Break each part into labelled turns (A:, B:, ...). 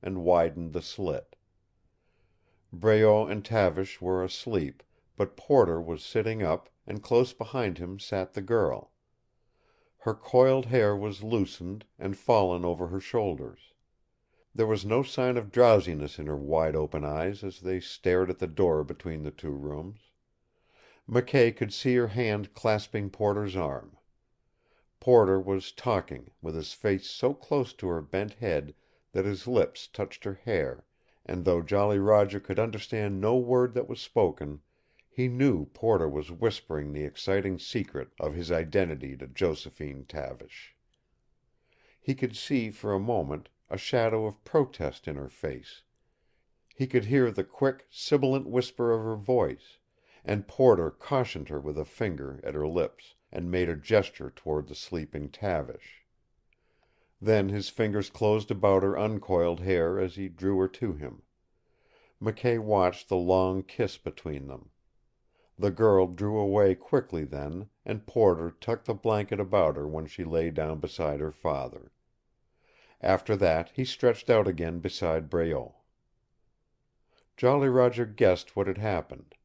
A: and widened the slit. Breault and Tavish were asleep, but Porter was sitting up, and close behind him sat the girl. Her coiled hair was loosened and fallen over her shoulders. There was no sign of drowsiness in her wide-open eyes as they stared at the door between the two rooms. McKay could see her hand clasping Porter's arm. Porter was talking, with his face so close to her bent head that his lips touched her hair, and though Jolly Roger could understand no word that was spoken, he knew Porter was whispering the exciting secret of his identity to Josephine Tavish. He could see, for a moment, a shadow of protest in her face. He could hear the quick, sibilant whisper of her voice, and Porter cautioned her with a finger at her lips, and made a gesture toward the sleeping Tavish. Then his fingers closed about her uncoiled hair as he drew her to him. McKay watched the long kiss between them. The girl drew away quickly then, and Porter tucked the blanket about her when she lay down beside her father. After that he stretched out again beside Breault. Jolly Roger guessed what had happened.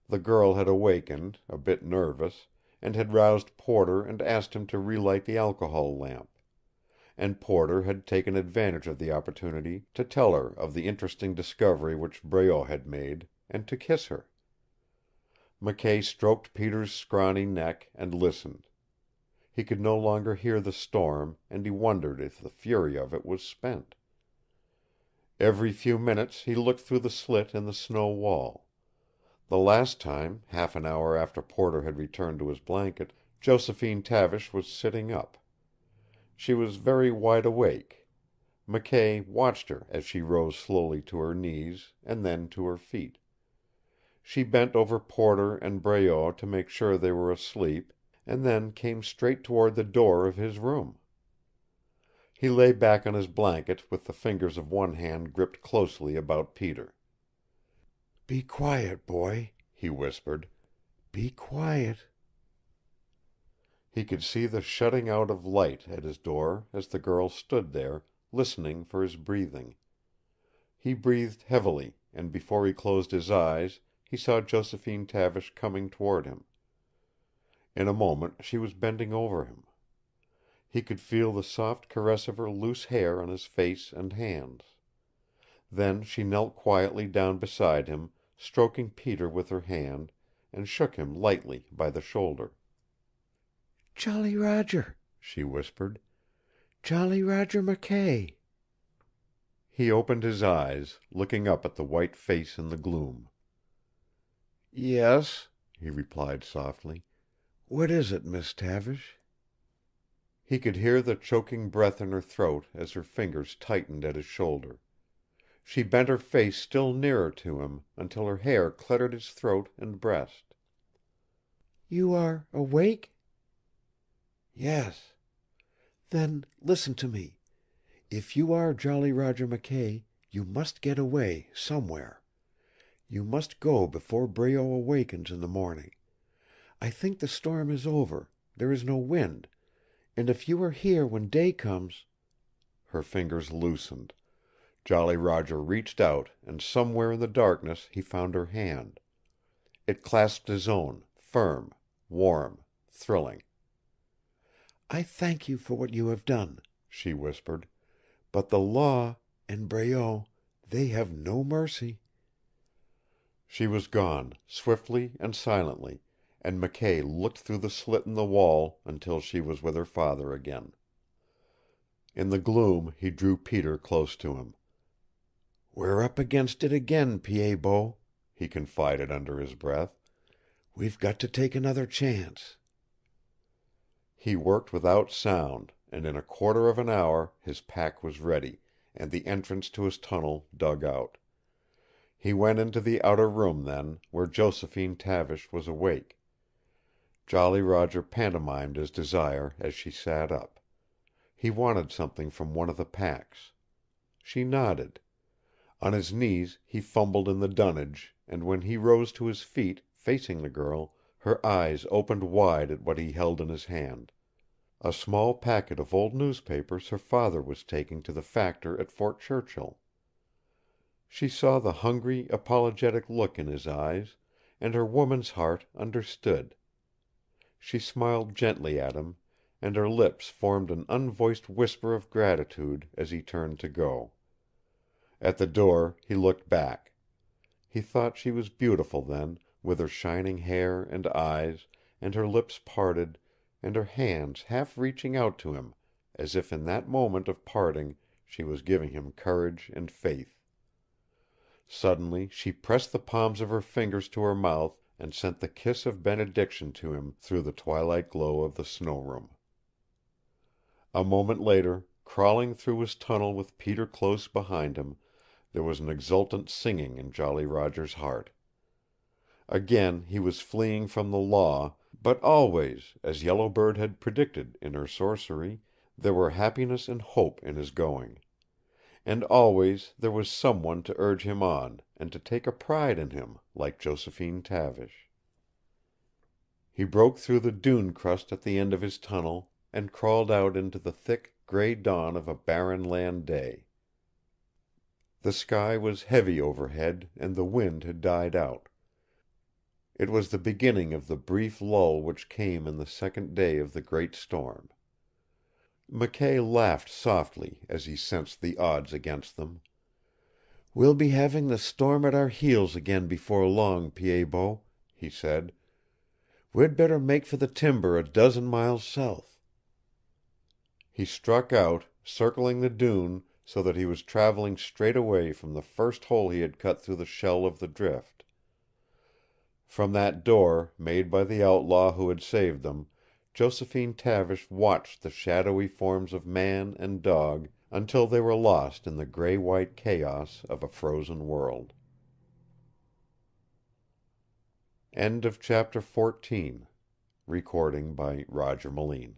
A: The girl had awakened, a bit nervous, and had roused Porter and asked him to relight the alcohol lamp. And Porter had taken advantage of the opportunity to tell her of the interesting discovery which Breault had made, and to kiss her. McKay stroked Peter's scrawny neck and listened. He could no longer hear the storm, and he wondered if the fury of it was spent. Every few minutes he looked through the slit in the snow wall. The last time, half an hour after Porter had returned to his blanket, Josephine Tavish was sitting up. She was very wide awake. McKay watched her as she rose slowly to her knees, and then to her feet. She bent over Porter and Breault to make sure they were asleep, and then came straight toward the door of his room. He lay back on his blanket with the fingers of one hand gripped closely about Peter. "Be quiet, boy," he whispered. "Be quiet." He could see the shutting out of light at his door as the girl stood there, listening for his breathing. He breathed heavily, and before he closed his eyes he saw Josephine Tavish coming toward him. In a moment she was bending over him. He could feel the soft caress of her loose hair on his face and hands. Then she knelt quietly down beside him, stroking Peter with her hand, and shook him lightly by the shoulder. "Jolly Roger," she whispered. "Jolly Roger McKay." He opened his eyes, looking up at the white face in the gloom. "Yes," he replied softly. "What is it, Miss Tavish?" He could hear the choking breath in her throat as her fingers tightened at his shoulder. She bent her face still nearer to him, until her hair cluttered his throat and breast. "You are awake?" "Yes." "Then listen to me. If you are Jolly Roger McKay, you must get away somewhere. You must go before Breault awakens in the morning. I think the storm is over. There is no wind. And if you are here when day comes—" Her fingers loosened. Jolly Roger reached out, and somewhere in the darkness he found her hand. It clasped his own, firm, warm, thrilling. "I thank you for what you have done," she whispered. "But the law and Breault, they have no mercy." She was gone, swiftly and silently, and McKay looked through the slit in the wall until she was with her father again. In the gloom he drew Peter close to him. "We're up against it again, Pied Bot," he confided under his breath. "We've got to take another chance." He worked without sound, and in a quarter of an hour his pack was ready, and the entrance to his tunnel dug out. He went into the outer room then, where Josephine Tavish was awake. Jolly Roger pantomimed his desire as she sat up. He wanted something from one of the packs. She nodded. On his knees he fumbled in the dunnage, and when he rose to his feet, facing the girl, her eyes opened wide at what he held in his hand. A small packet of old newspapers her father was taking to the factor at Fort Churchill. She saw the hungry, apologetic look in his eyes, and her woman's heart understood. She smiled gently at him, and her lips formed an unvoiced whisper of gratitude as he turned to go. At the door he looked back. He thought she was beautiful then, with her shining hair and eyes, and her lips parted, and her hands half reaching out to him, as if in that moment of parting she was giving him courage and faith. Suddenly she pressed the palms of her fingers to her mouth and sent the kiss of benediction to him through the twilight glow of the snow room. A moment later, crawling through his tunnel with Peter close behind him, there was an exultant singing in Jolly Roger's heart. Again he was fleeing from the law, but always, as Yellow Bird had predicted in her sorcery, there were happiness and hope in his going. And always there was some one to urge him on, and to take a pride in him, like Josephine Tavish. He broke through the dune crust at the end of his tunnel, and crawled out into the thick, gray dawn of a Barren Land day. The sky was heavy overhead, and the wind had died out. It was the beginning of the brief lull which came in the second day of the great storm. McKay laughed softly as he sensed the odds against them. "We'll be having the storm at our heels again before long, Pied Bot," he said. "We'd better make for the timber a dozen miles south." He struck out, circling the dune so that he was traveling straight away from the first hole he had cut through the shell of the drift. From that door, made by the outlaw who had saved them, Josephine Tavish watched the shadowy forms of man and dog until they were lost in the gray-white chaos of a frozen world. End of chapter 14. Recording by Roger Moline.